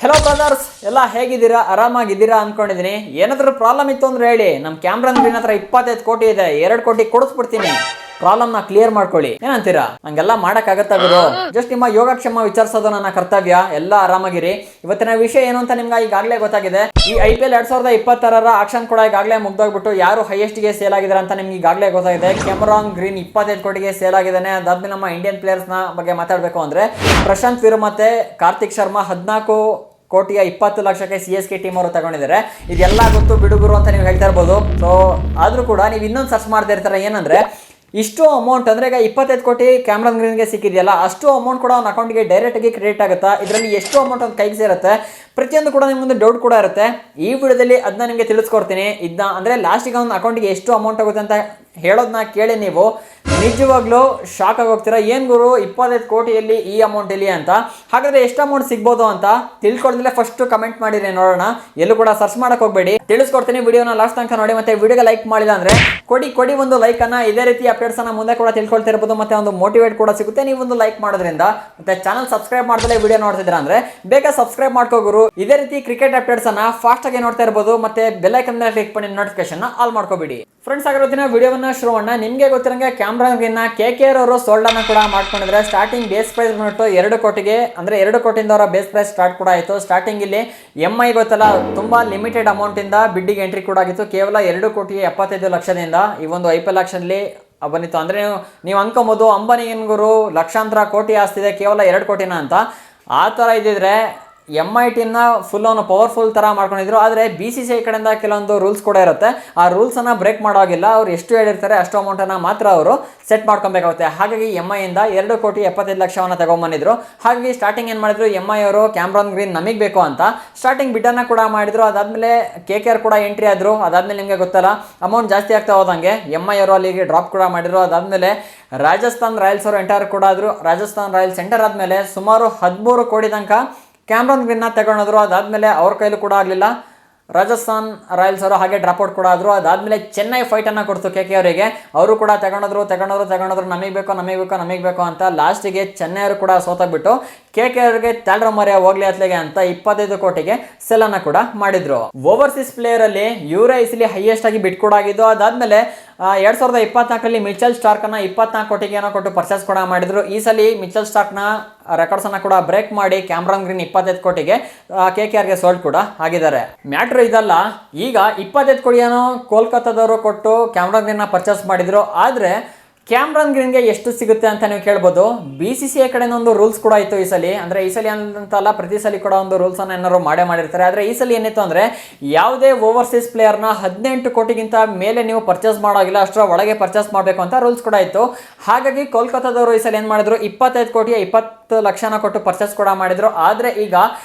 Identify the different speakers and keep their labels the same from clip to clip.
Speaker 1: Hello brothers, ಎಲ್ಲ ಹೇಗಿದ್ದೀರಾ? ಆರಾಮಾಗಿದ್ದೀರಾ ಅನ್ಕೊಂಡಿದ್ದೀನಿ. ಏನಾದರೂ ಪ್ರಾಬ್ಲಮ್ ಇತ್ತು ಅಂದ್ರೆ ಹೇಳಿ. ನಮ್ಮ ಕ್ಯಾಮ್ರಾ ಸ್ಕ್ರೀನ್ ಹತ್ರ 25 ಕೋಟಿ ಇದೆ, 2 ಕೋಟಿ ಕೊಡಿಸ್ಬಿಡ್ತೀನಿ. ಪ್ರಾಬ್ಲಮ್ ನ ಕ್ಲಿಯರ್ ಮಾಡ್ಕೊಳ್ಳಿ. ಏನಂತೀರಾ? ಹಂಗೆಲ್ಲ ಮಾಡಕ್ಕಾಗತ್ತಾ ಗುರು? ಜಸ್ಟ್ ನಿಮ್ಮ ಯೋಗಕ್ಷೇಮ ವಿಚಾರಿಸೋದು ನನ್ನ ಕರ್ತವ್ಯ. ಎಲ್ಲ ಆರಾಮಾಗಿರಿ. ಇವತ್ತಿನ ವಿಷಯ ಏನು ಅಂತ ನಿಮ್ಗೆ ಈಗಾಗಲೇ ಗೊತ್ತಾಗಿದೆ. ಈ IPL 2026 ಆಕ್ಷನ್ ಕೂಡ ಈಗಾಗಲೇ ಮುಗ್ದೋಗ್ಬಿಟ್ಟು ಯಾರು ಹೈಯೆಸ್ಟ್ ಗೆ ಸೇಲ್ ಆಗಿದ್ದಾರೆ ಅಂತ ನಿಮ್ಗೆ ಈಗಾಗಲೇ ಗೊತ್ತಾಗಿದೆ. ಕ್ಯಾಮರಾನ್ ಗ್ರೀನ್ 25 ಕೋಟಿಗೆ ಸೇಲ್ ಆಗಿದ್ದಾನೆ. ಅದಾದ್ಮೇಲೆ ನಮ್ಮ ಇಂಡಿಯನ್ ಪ್ಲೇಯರ್ಸ್ ನ ಬಗ್ಗೆ ಮಾತಾಡಬೇಕು ಅಂದ್ರೆ ಪ್ರಶಾಂತ್ ವೀರ್ ಮತ್ತೆ ಕಾರ್ತಿಕ್ ಶರ್ಮಾ 14 ಕೋಟಿಯ 20 ಲಕ್ಷಕ್ಕೆ CSK ಟೀಮ್ ಅವರು ತಗೊಂಡಿದ್ದಾರೆ. ಇದೆಲ್ಲ ಗೊತ್ತು ಬಿಡುಗರು ಅಂತ ನೀವು ಹೇಳ್ತಾ ಇರ್ಬೋದು. ಸೊ ಆದ್ರೂ ಕೂಡ ನೀವು ಇನ್ನೊಂದು ಸರ್ಚ್ ಮಾಡ್ತಾ ಇರ್ತಾರೆ. ಏನಂದ್ರೆ ಇಷ್ಟು ಅಮೌಂಟ್ ಅಂದ್ರೆ ಈಗ 25 ಕೋಟಿ ಕ್ಯಾಮ್ರಾನ್ ಗ್ರೀನ್ಗೆ ಸಿಕ್ಕಿದೆಯಲ್ಲ, ಅಷ್ಟು ಅಮೌಂಟ್ ಕೂಡ ಅವ್ನ ಅಕೌಂಟ್ಗೆ ಡೈರೆಕ್ಟ್ ಆಗಿ ಕ್ರೆಡಿಟ್ ಆಗುತ್ತಾ? ಇದರಲ್ಲಿ ಎಷ್ಟು ಅಮೌಂಟ್ ಒಂದು ಕೈಗೆ ಸೇರುತ್ತೆ? ಪ್ರತಿಯೊಂದು ಕೂಡ ನಿಮ್ಗೊಂದು ಡೌಟ್ ಕೂಡ ಇರುತ್ತೆ. ಈ ವಿಡಿಯೋದಲ್ಲಿ ಅದನ್ನ ನಿಮಗೆ ತಿಳಿಸ್ಕೊಡ್ತೀನಿ. ಇದನ್ನ ಅಂದ್ರೆ ಲಾಸ್ಟಿಗೆ ಅವ್ನ ಅಕೌಂಟ್ಗೆ ಎಷ್ಟು ಅಮೌಂಟ್ ಆಗುತ್ತೆ ಅಂತ ಹೇಳೋದನ್ನ ಕೇಳಿ ನೀವು ನಿಜವಾಗ್ಲೂ ಶಾಕ್ ಆಗಿ ಹೋಗ್ತೀರಾ. ಏನ್ ಗುರು 25 ಕೋಟಿಯಲ್ಲಿ ಈ ಅಮೌಂಟ್ ಇಲ್ಲಿ ಅಂತ? ಹಾಗಾದ್ರೆ ಎಷ್ಟು ಅಮೌಂಟ್ ಸಿಗ್ಬೋದು ಅಂತ ತಿಳ್ಕೊಳ್ದಿಲ್ಲ ಫಸ್ಟ್ ಕಮೆಂಟ್ ಮಾಡಿರಿ ನೋಡೋಣ. ಎಲ್ಲೂ ಕೂಡ ಸರ್ಚ್ ಮಾಡಕ್ ಹೋಗ್ಬೇಡಿ, ತಿಳಿಸ್ಕೊಡ್ತೀನಿ. ವಿಡಿಯೋನ ಲಾಸ್ಟ್ ತನಕ ನೋಡಿ. ಮತ್ತೆ ವಿಡಿಯೋಗೆ ಲೈಕ್ ಮಾಡಿಲ್ಲ ಅಂದ್ರೆ ಕೊಡಿ ಒಂದು ಲೈಕ್ ಅನ್ನ. ಇದೇ ರೀತಿ ಅಪ್ಡೇಟ್ಸ್ ಅನ್ನ ಮುಂದೆ ಕೂಡ ತಿಳ್ಕೊಳ್ತಾ ಇರ್ಬೋದು. ಮತ್ತೆ ಒಂದು ಮೋಟಿವೇಟ್ ಕೂಡ ಸಿಗುತ್ತೆ ನೀವು ಒಂದು ಲೈಕ್ ಮಾಡೋದ್ರಿಂದ. ಮತ್ತೆ ಚಾನಲ್ ಸಬ್ಸ್ಕ್ರೈಬ್ ಮಾಡ್ದಲೇ ವಿಡಿಯೋ ನೋಡ್ತಿದ್ರ ಅಂದ್ರೆ ಬೇಗ ಸಬ್ಸ್ಕ್ರೈಬ್ ಮಾಡ್ಕೋಗುರು. ಇದೇ ರೀತಿ ಕ್ರಿಕೆಟ್ ಅಪ್ಡೇಟ್ಸ್ ಅನ್ನ ಫಾಸ್ಟ್ ಆಗಿ ನೋಡ್ತಾ ಇರ್ಬೋದು. ಮತ್ತೆ ಬೆಲ್ ಐಕಾನ್ ಮೇಲೆ ಕ್ಲಿಕ್ ಮಾಡಿ ನೋಟಿಫಿಕೇಶನ್ ಆಲ್ ಮಾಡ್ಕೋಬಿಡಿ. ಫ್ರೆಂಡ್ಸ್, ಆಗಿರೋದಿನ ವಿಡಿಯೋವನ್ನ ಶುರು ಮಾಡೋಣ. ನಿಮ್ಗೆ ಗೊತ್ತಿರಂಗೆ ಕ್ಯಾಮ್ರಾನ್ ಗ್ರೀನ್ KKR ಅವರು ಸೋಲ್ಡ್ ಅನ್ನ ಕೂಡ ಮಾಡ್ಕೊಂಡಿದ್ರೆ. ಸ್ಟಾರ್ಟಿಂಗ್ ಬೇಸ್ ಪ್ರೈಸ್ ಬಂದ್ಬಿಟ್ಟು 2 ಕೋಟಿಗೆ, ಅಂದ್ರೆ 2 ಕೋಟಿಯಿಂದ ಅವರ ಬೇಸ್ ಪ್ರೈಸ್ ಸ್ಟಾರ್ಟ್ ಕೂಡ ಆಯಿತು. ಸ್ಟಾರ್ಟಿಂಗ್ ಇಲ್ಲಿ MI ಗೊತ್ತಲ್ಲ, ತುಂಬಾ ಲಿಮಿಟೆಡ್ ಅಮೌಂಟ್ ಇಂದ ಬಿಡ್ಡಿಗೆ ಎಂಟ್ರಿ ಕೂಡ ಆಗಿತ್ತು. ಕೇವಲ 2 ಕೋಟಿ 75 ಲಕ್ಷದಿಂದ ಈ ಒಂದು IPL ಆಕ್ಷನ್ ಅಲ್ಲಿ ಬಂದಿತ್ತು. ಅಂದ್ರೆ ನೀವು ಅನ್ಕೋಬಹುದು ಅಂಬಾನಿಗನ್ಗುರು ಲಕ್ಷಾಂತರ ಕೋಟಿ ಆಸ್ತಿದೆ, ಕೇವಲ 2 ಕೋಟಿನ ಅಂತ. ಆ ತರ ಇದ್ದಿದ್ರೆ MI ಟೀಮ್ನ ಫುಲ್ ಅವನು ಪವರ್ಫುಲ್ ತರ ಮಾಡ್ಕೊಂಡಿದ್ರು. ಆದರೆ BCCI ಕಡೆಯಿಂದ ಕೆಲವೊಂದು ರೂಲ್ಸ್ ಕೂಡ ಇರುತ್ತೆ. ಆ ರೂಲ್ಸ್ ಅನ್ನ ಬ್ರೇಕ್ ಮಾಡೋಗಿಲ್ಲ. ಅವ್ರು ಎಷ್ಟು ಹೇಳಿರ್ತಾರೆ ಅಷ್ಟು ಅಮೌಂಟ್ ಅನ್ನ ಮಾತ್ರ ಅವರು ಸೆಟ್ ಮಾಡ್ಕೊಬೇಕಾಗುತ್ತೆ. ಹಾಗಾಗಿ MI ಇಂದ 2 ಕೋಟಿ 75 ಲಕ್ಷವನ್ನ ತಗೊಂಡ್ಬಂದಿದ್ರು. ಹಾಗಾಗಿ ಸ್ಟಾರ್ಟಿಂಗ್ ಏನ್ ಮಾಡಿದ್ರು, MI ಅವರು ಕ್ಯಾಮ್ರಾನ್ ಗ್ರೀನ್ ನಮಗೆ ಬೇಕು ಅಂತ ಸ್ಟಾರ್ಟಿಂಗ್ ಬಿಡ್ಡನ್ನ ಕೂಡ ಮಾಡಿದ್ರು. ಅದಾದ್ಮೇಲೆ KKR ಕೂಡ ಎಂಟ್ರಿ ಆದ್ರು. ಅದಾದ್ಮೇಲೆ ನಿಮ್ಗೆ ಗೊತ್ತಲ್ಲ ಅಮೌಂಟ್ ಜಾಸ್ತಿ ಆಗ್ತಾ ಹೋದಂಗೆ MI ಅವರು ಅಲ್ಲಿಗೆ ಡ್ರಾಪ್ ಕೂಡ ಮಾಡಿದ್ರು. ಅದಾದ್ಮೇಲೆ ರಾಜಸ್ಥಾನ್ ರಾಯಲ್ಸ್ ಅವರು ಎಂಟರ್ ಕೂಡ ಆದ್ರು. ರಾಜಸ್ಥಾನ್ ರಾಯಲ್ಸ್ ಎಂಟರ್ ಆದ್ಮೇಲೆ ಸುಮಾರು 13 ಕೋಟಿ ತನಕ ಕ್ಯಾಮ್ರಾನ್ ಗ್ರೀನ್ನ ತಗೊಂಡ್ರು. ಅದಾದ್ಮೇಲೆ ಅವ್ರ ಕೈಲೂ ಕೂಡ ಆಗಲಿಲ್ಲ. ರಾಜಸ್ಥಾನ್ ರಾಯಲ್ಸ್ ಅವರು ಹಾಗೆ ಡ್ರಾಪ್ ಔಟ್ ಕೂಡ ಆದ್ರು. ಅದಾದ್ಮೇಲೆ ಚೆನ್ನೈ ಫೈಟ್ ಅನ್ನ ಕೊಡ್ತು KKR ಅವರಿಗೆ. ಅವರು ಕೂಡ ತಗೊಂಡ್ರು ನಮಗೆ ಬೇಕು ಅಂತ. ಲಾಸ್ಟಿಗೆ ಚೆನ್ನೈ ಅವರು ಕೂಡ ಸೋತಾಗ್ಬಿಟ್ಟು KKR ಅವರಿಗೆ ತಾಳ್ರ ಮರ್ಯ ಹೋಗ್ಲಿ ಅತ್ಲೆಗೆ ಅಂತ 25 ಕೋಟಿಗೆ ಸೆಲ್ ಅನ್ನ ಕೂಡ ಮಾಡಿದ್ರು. ಓವರ್ಸೀಸ್ ಪ್ಲೇಯರ್ ಅಲ್ಲಿ ಇವರೇ ಇಸಲಿ ಹೈಯೆಸ್ಟ್ ಆಗಿ ಬಿಟ್ ಕೂಡ ಆಗಿದ್ದು. ಅದಾದ್ಮೇಲೆ 2024 ಮಿಚೆಲ್ ಸ್ಟಾರ್ಕ್ ಅನ್ನ 24 ಕೋಟಿಗೆ ಏನೋ ಕೊಟ್ಟು ಪರ್ಚೇಸ್ ಕೂಡ ಮಾಡಿದ್ರು. ಈ ಸಲ ಮಿಚೆಲ್ ಸ್ಟಾರ್ಕ್ ನ ರೆಕಾರ್ಡ್ಸ್ ಅನ್ನ ಕೂಡ ಬ್ರೇಕ್ ಮಾಡಿ ಕ್ಯಾಮ್ರಾನ್ ಗ್ರೀನ್ 25 ಕೋಟಿಗೆ KKR ಗೆ ಸೋಲ್ಡ್ ಕೂಡ ಆಗಿದ್ದಾರೆ. ಮ್ಯಾಟ್ರ್ ಇದಲ್ಲ, ಈಗ 25 ಕೋಟಿಯನ್ನು ಕೋಲ್ಕತ್ತಾದವರು ಕೊಟ್ಟು ಕ್ಯಾಮ್ರಾನ್ ಗ್ರೀನ್ ನ ಪರ್ಚೇಸ್ ಮಾಡಿದ್ರು. ಆದ್ರೆ ಕ್ಯಾಮ್ರಾನ್ ಗ್ರೀನ್ಗೆ ಎಷ್ಟು ಸಿಗುತ್ತೆ ಅಂತ ನೀವು ಕೇಳ್ಬೋದು. BCCI ಕಡೆಯಿಂದ ಒಂದು ರೂಲ್ಸ್ ಕೂಡ ಇತ್ತು ಈ ಸಲ. ಅಂದ್ರೆ ಈ ಸಲ ಅಂತಲ್ಲ, ಪ್ರತಿ ಸಲ ಕೂಡ ಒಂದು ರೂಲ್ಸ್ ಅನ್ನ ಏನಾದ್ರು ಮಾಡಿರ್ತಾರೆ. ಆದ್ರೆ ಈ ಸಲ ಏನಿತ್ತು ಅಂದ್ರೆ ಯಾವುದೇ ಓವರ್ಸೀಸ್ ಪ್ಲೇಯರ್ನ 18 ಕೋಟಿಗಿಂತ ಮೇಲೆ ನೀವು ಪರ್ಚೇಸ್ ಮಾಡೋಗಿಲ್ಲ, ಅಷ್ಟರ ಒಳಗೆ ಪರ್ಚೇಸ್ ಮಾಡಬೇಕು ಅಂತ ರೂಲ್ಸ್ ಕೂಡ ಇತ್ತು. ಹಾಗಾಗಿ ಕೋಲ್ಕತ್ತಾದವರು ಈ ಸಲ ಏನ್ ಮಾಡಿದ್ರು, 25 ಕೋಟಿ 20 ಲಕ್ಷನ ಕೊಟ್ಟು ಪರ್ಚೇಸ್ ಕೂಡ ಮಾಡಿದ್ರು. ಆದ್ರೆ ಈಗ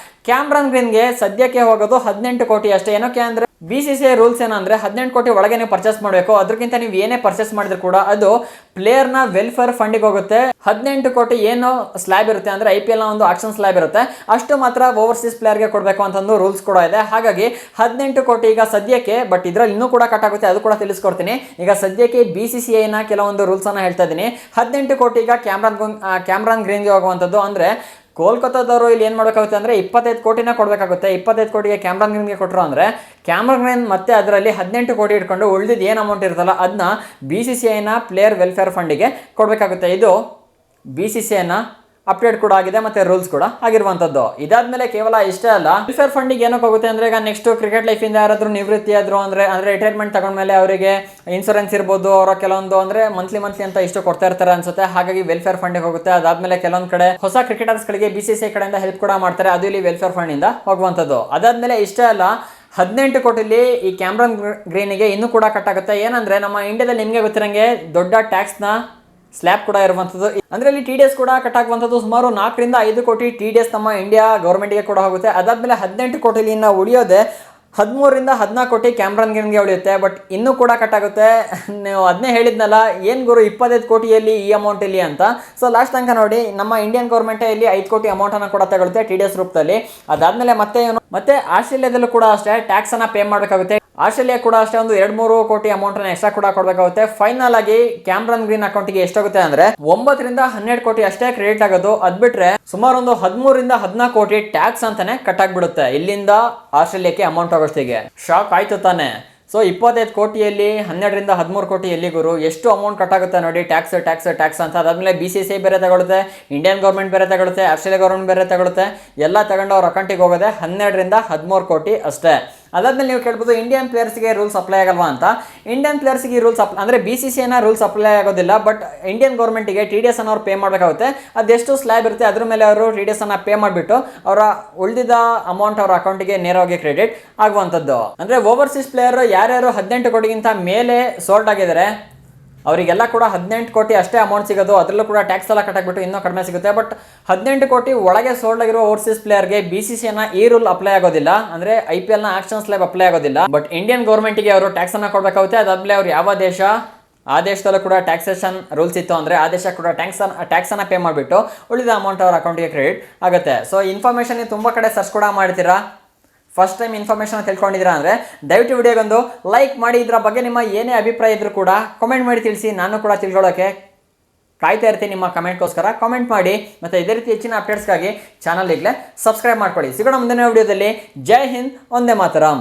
Speaker 1: ಕ್ಯಾಮ್ರಾನ್ ಗ್ರೀನ್ಗೆ ಸದ್ಯಕ್ಕೆ ಹೋಗೋದು 18 ಕೋಟಿ ಅಷ್ಟೇ. ಏನಕ್ಕೆ ಅಂದ್ರೆ BCCI ರೂಲ್ಸ್ ಏನಂದ್ರೆ 18 ಕೋಟಿ ಒಳಗೆ ನೀವು ಪರ್ಚೇಸ್ ಮಾಡಬೇಕು. ಅದಕ್ಕಿಂತ ನೀವು ಏನೇ ಪರ್ಚೇಸ್ ಮಾಡಿದ್ರು ಕೂಡ ಅದು ಪ್ಲೇಯರ್ ನ ವೆಲ್ಫೇರ್ ಫಂಡಿಗೆ ಹೋಗುತ್ತೆ. 18 ಕೋಟಿ ಏನು ಸ್ಲ್ಯಾಬ್ ಇರುತ್ತೆ ಅಂದ್ರೆ IPL ನ ಒಂದು ಆಕ್ಷನ್ ಸ್ಲ್ಯಾಬ್ ಇರುತ್ತೆ, ಅಷ್ಟು ಮಾತ್ರ ಓವರ್ಸೀಸ್ ಪ್ಲೇಯರ್ಗೆ ಕೊಡಬೇಕು ಅಂತ ಒಂದು ರೂಲ್ಸ್ ಕೂಡ ಇದೆ. ಹಾಗಾಗಿ 18 ಕೋಟಿ ಈಗ ಸದ್ಯಕ್ಕೆ, ಬಟ್ ಇದ್ರಲ್ಲಿ ಇನ್ನೂ ಕೂಡ ಕಟ್ ಆಗುತ್ತೆ, ಅದು ಕೂಡ ತಿಳಿಸ್ಕೊಡ್ತೀನಿ. ಈಗ ಸದ್ಯಕ್ಕೆ BCCI ನ ಕೆಲವೊಂದು ರೂಲ್ಸ್ ಅನ್ನ ಹೇಳ್ತಾ ಇದ್ದೀನಿ. 18 ಕೋಟಿ ಈಗ ಕ್ಯಾಮ್ರಾನ್ ಗ್ರೀನ್ಗೆ ಹೋಗುವಂಥದ್ದು. ಅಂದ್ರೆ ಕೋಲ್ಕತ್ತಾದವರು ಇಲ್ಲಿ ಏನು ಮಾಡಬೇಕಾಗುತ್ತೆ ಅಂದರೆ 25 ಕೋಟಿನ ಕೊಡಬೇಕಾಗುತ್ತೆ. 25 ಕೋಟಿಗೆ ಕ್ಯಾಮ್ರಾನ್ ಗ್ರೀನ್ಗೆ ಕೊಟ್ಟರು ಅಂದರೆ ಕ್ಯಾಮ್ರಾನ್ ಗ್ರೀನ್ ಮತ್ತೆ ಅದರಲ್ಲಿ 18 ಕೋಟಿ ಇಟ್ಕೊಂಡು ಉಳಿದಿದ್ದು ಏನು ಅಮೌಂಟ್ ಇರ್ತಲ್ಲ ಅದನ್ನ BCCI ನ ಪ್ಲೇಯರ್ ವೆಲ್ಫೇರ್ ಫಂಡಿಗೆ ಕೊಡಬೇಕಾಗುತ್ತೆ. ಇದು BCCI ನ ಅಪ್ಡೇಟ್ ಕೂಡ ಆಗಿದೆ, ಮತ್ತೆ ರೂಲ್ಸ್ ಕೂಡ ಆಗಿರುವಂಥದ್ದು. ಇದಾದ್ಮೇಲೆ ಕೇವಲ ಇಷ್ಟೇ ಅಲ್ಲ, ವೆಲ್ಫೇರ್ ಫಂಡಿಗೆ ಏನಕ್ಕೆ ಹೋಗುತ್ತೆ ಅಂದ್ರೆ ಈಗ ನೆಕ್ಸ್ಟ್ ಕ್ರಿಕೆಟ್ ಲೈಫ್ ಇಂದ ಯಾರಾದ್ರೂ ನಿವೃತ್ತಿ ಆದ್ರು ಅಂದ್ರೆ ರಿಟೈರ್ಮೆಂಟ್ ತಗೊಂಡ್ಮೇಲೆ ಅವರಿಗೆ ಇನ್ಶೂರೆನ್ಸ್ ಇರ್ಬೋದು, ಅವರ ಕೆಲವೊಂದು ಅಂದ್ರೆ ಮಂತ್ಲಿ ಅಂತ ಇಷ್ಟು ಕೊಡ್ತಾ ಇರ್ತಾರೆ ಅನ್ಸುತ್ತೆ. ಹಾಗಾಗಿ ವೆಲ್ಫೇರ್ ಫಂಡಿಗೆ ಹೋಗುತ್ತೆ. ಅದಾದ್ಮೇಲೆ ಕೆಲವೊಂದ್ ಕಡೆ ಹೊಸ ಕ್ರಿಕೆಟರ್ಸ್ ಗಳಿಗೆ BCCI ಕಡೆಯಿಂದ ಹೆಲ್ಪ್ ಕೂಡ ಮಾಡ್ತಾರೆ, ಅದು ಇಲ್ಲಿ ವೆಲ್ಫೇರ್ ಫಂಡ್ ಇಂದ ಹೋಗುವಂಥದ್ದು. ಅದಾದ್ಮೇಲೆ ಇಷ್ಟೇ ಅಲ್ಲ, 18 ಕೋಟಿಲಿ ಈ ಕ್ಯಾಮ್ರಾನ್ ಗ್ರೀನಿಗೆ ಇನ್ನೂ ಕೂಡ ಕಟ್ ಆಗುತ್ತೆ. ಏನಂದ್ರೆ ನಮ್ಮ ಇಂಡಿಯಾದಲ್ಲಿ ನಿಮ್ಗೆ ಗೊತ್ತಿರಂಗೆ ದೊಡ್ಡ ಟ್ಯಾಕ್ಸ್ ನ ಸ್ಲ್ಯಾಬ್ ಕೂಡ ಇರುವಂಥದ್ದು. ಅಂದ್ರೆ ಇಲ್ಲಿ TDS ಕೂಡ ಕಟ್ ಆಗುವಂಥದ್ದು. ಸುಮಾರು 4 ರಿಂದ 5 ಕೋಟಿ TDS ನಮ್ಮ ಇಂಡಿಯಾ ಗೌರ್ಮೆಂಟ್ಗೆ ಕೂಡ ಹೋಗುತ್ತೆ. ಅದಾದ್ಮೇಲೆ 18 ಕೋಟಿಲಿ ಇನ್ನು ಉಳಿಯೋದೆ 13 ರಿಂದ 14 ಕೋಟಿ ಕ್ಯಾಮ್ರಾನ್ ಗ್ರೀನ್ಗೆ ಉಳಿಯುತ್ತೆ. ಬಟ್ ಇನ್ನೂ ಕೂಡ ಕಟ್ ಆಗುತ್ತೆ. ನೀವು ಅದನ್ನೇ ಹೇಳಿದ್ನಲ್ಲ, ಏನ್ ಗುರು 25 ಕೋಟಿಯಲ್ಲಿ ಈ ಅಮೌಂಟ್ ಇಲ್ಲಿ ಅಂತ. ಸೊ ಲಾಸ್ಟ್ ತನಕ ನೋಡಿ, ನಮ್ಮ ಇಂಡಿಯನ್ ಗೌರ್ಮೆಂಟ್ ಇಲ್ಲಿ 5 ಕೋಟಿ ಅಮೌಂಟ್ ಅನ್ನು ಕೂಡ ತಗೊಳುತ್ತೆ TDS ರೂಪದಲ್ಲಿ. ಅದಾದ್ಮೇಲೆ ಮತ್ತೆ ಆಸ್ಟ್ರೇಲಿಯಾದಲ್ಲೂ ಕೂಡ ಅಷ್ಟೇ ಟ್ಯಾಕ್ಸ್ ಅನ್ನ ಪೇ ಮಾಡಬೇಕಾಗುತ್ತೆ. ಆಸ್ಟ್ರೇಲಿಯಾ ಕೂಡ ಅಷ್ಟೇ ಒಂದು 2-3 ಕೋಟಿ ಅಮೌಂಟ್ ಎಕ್ಸ್ಟ್ರಾ ಕೂಡ ಕೊಡಬೇಕಾಗುತ್ತೆ. ಫೈನಲ್ ಆಗಿ ಕ್ಯಾಮ್ರನ್ ಗ್ರೀನ್ ಅಕೌಂಟ್ಗೆ ಎಷ್ಟಾಗುತ್ತೆ ಅಂದ್ರೆ 9-12 ಕೋಟಿ ಅಷ್ಟೇ ಕ್ರೆಡಿಟ್ ಆಗೋದು. ಅದ್ ಬಿಟ್ರೆ ಸುಮಾರು ಒಂದು 13-14 ಕೋಟಿ ಟ್ಯಾಕ್ಸ್ ಅಂತಾನೆ ಕಟ್ ಆಗ್ಬಿಡುತ್ತೆ ಇಲ್ಲಿಂದ ಆಸ್ಟ್ರೇಲಿಯಾಕ್ಕೆ ಅಮೌಂಟ್ ಆಗೋಷ್ಟಿಗೆ. ಶಾಕ್ ಆಯ್ತು ತಾನೆ? ಸೊ 25 ಕೋಟಿಯಲ್ಲಿ 12-13 ಕೋಟಿ ಎಲ್ಲಿಗುರು ಎಷ್ಟು ಅಮೌಂಟ್ ಕಟ್ ಆಗುತ್ತೆ ನೋಡಿ, ಟ್ಯಾಕ್ಸ್ ಟ್ಯಾಕ್ಸ್ ಟ್ಯಾಕ್ಸ್ ಅಂತ. ಅದಾದ್ಮೇಲೆ BCCI ಬೇರೆ ತಗೊಳುತ್ತೆ, ಇಂಡಿಯನ್ ಗೌರ್ಮೆಂಟ್ ಬೇರೆ ತಗೊಳುತ್ತೆ, ಆಸ್ಟ್ರೇಲಿಯಾ ಗೌರ್ಮೆಂಟ್ ಬೇರೆ ತಗೊಳುತ್ತೆ. ಎಲ್ಲ ತಗೊಂಡು ಅವ್ರ ಅಕೌಂಟಿಗೆ ಹೋಗೋದೆ 12-13 ಕೋಟಿ ಅಷ್ಟೇ. ಅದಾದ್ಮೇಲೆ ನೀವು ಕೇಳ್ಬೋದು ಇಂಡಿಯನ್ ಪ್ಲೇಯರ್ಸ್ಗೆ ರೂಲ್ಸ್ ಅಪ್ಲೈ ಆಗಲ್ವಾ ಅಂತ. ಇಂಡಿಯನ್ ಪ್ಲೇಯರ್ಸ್ಗೆ ರೂಲ್ಸ್ ಅಂದರೆ BCCI ರೂಲ್ಸ್ ಅಪ್ಲೈ ಆಗೋದಿಲ್ಲ, ಬಟ್ ಇಂಡಿಯನ್ ಗೌರ್ಮೆಂಟ್ಗೆ TDS ಅನ್ನೋರು ಪೇ ಮಾಡಬೇಕಾಗುತ್ತೆ. ಅದೆಷ್ಟು ಸ್ಲ್ಯಾಬ್ ಇರುತ್ತೆ ಅದ್ರ ಮೇಲೆ ಅವರು TDS ಅನ್ನ ಪೇ ಮಾಡಿಬಿಟ್ಟು ಅವರ ಉಳಿದಿದ್ದ ಅಮೌಂಟ್ ಅವರ ಅಕೌಂಟಿಗೆ ನೇರವಾಗಿ ಕ್ರೆಡಿಟ್ ಆಗುವಂಥದ್ದು. ಅಂದರೆ ಓವರ್ಸೀಸ್ ಪ್ಲೇಯರ್ ಯಾರ್ಯಾರು 18 ಕೋಟಿಗಿಂತ ಮೇಲೆ ಸೋಲ್ಡ್ ಆಗಿದ್ದಾರೆ ಅವರಿಗೆಲ್ಲ ಕೂಡ 18 ಕೋಟಿ ಅಷ್ಟೇ ಅಮೌಂಟ್ ಸಿಗೋದು. ಅದರಲ್ಲೂ ಕೂಡ ಟ್ಯಾಕ್ಸ್ ಎಲ್ಲ ಕಟ್ಟಾಕ್ಬಿಟ್ಟು ಇನ್ನೂ ಕಡಿಮೆ ಸಿಗುತ್ತೆ. ಬಟ್ 18 ಕೋಟಿ ಒಳಗೆ ಸೋಲ್ಡ್ ಆಗಿರೋ ಓವರ್ಸೀಸ್ ಪ್ಲೇಯರ್ಗೆ BCCI ಈ ರೂಲ್ ಅಪ್ಲೈ ಆಗೋದಿಲ್ಲ, ಅಂದ್ರೆ IPL ನ ಆಕ್ಷನ್ ಸ್ಲ್ಯಾಬ್ ಅಪ್ಲೈ ಆಗೋದಿಲ್ಲ. ಬಟ್ ಇಂಡಿಯನ್ ಗೌರ್ಮೆಂಟ್ಗೆ ಅವರು ಟ್ಯಾಕ್ಸ್ ಅನ್ನ ಕೊಡಬೇಕಾಗುತ್ತೆ. ಅದಾದ್ಮೇಲೆ ಅವ್ರು ಯಾವ ದೇಶ ಆ ದೇಶದಲ್ಲೂ ಕೂಡ ಟ್ಯಾಕ್ಸೇಷನ್ ರೂಲ್ಸ್ ಇತ್ತು ಅಂದರೆ ಆ ದೇಶ ಕೂಡ ಟ್ಯಾಕ್ಸನ್ನು ಪೇ ಮಾಡಿಬಿಟ್ಟು ಉಳಿದ ಅಮೌಂಟ್ ಅವ್ರ ಅಕೌಂಟಿಗೆ ಕ್ರೆಡಿಟ್ ಆಗುತ್ತೆ. ಸೊ ಇನ್ಫಾರ್ಮೇಷನ್ ತುಂಬ ಕಡೆ ಸರ್ಚ್ ಕೂಡ ಮಾಡ್ತೀರಾ. ಫಸ್ಟ್ ಟೈಮ್ ಇನ್ಫಾರ್ಮೇಷನ್ ತಿಳ್ಕೊಂಡಿದ್ದೀರಾ ಅಂದರೆ ದಯವಿಟ್ಟು ವಿಡಿಯೋಗೊಂದು ಲೈಕ್ ಮಾಡಿ. ಇದರ ಬಗ್ಗೆ ನಿಮ್ಮ ಏನೇ ಅಭಿಪ್ರಾಯ ಇದ್ರೂ ಕೂಡ ಕಮೆಂಟ್ ಮಾಡಿ ತಿಳಿಸಿ. ನಾನು ಕೂಡ ತಿಳ್ಕೊಳ್ಳೋಕ್ಕೆ ಕಾಯ್ತಾ ಇರ್ತೀನಿ ನಿಮ್ಮ ಕಮೆಂಟ್ಗೋಸ್ಕರ. ಕಮೆಂಟ್ ಮಾಡಿ ಮತ್ತು ಇದೇ ರೀತಿ ಹೆಚ್ಚಿನ ಅಪ್ಡೇಟ್ಸ್ಗಾಗಿ ಚಾನಲ್ ಈಗಲೇ ಸಬ್ಸ್ಕ್ರೈಬ್ ಮಾಡ್ಕೊಳ್ಳಿ. ಸಿಗೋಣ ಮುಂದಿನ ವಿಡಿಯೋದಲ್ಲಿ. ಜೈ ಹಿಂದ್, ಒಂದೇ ಮಾತರಂ.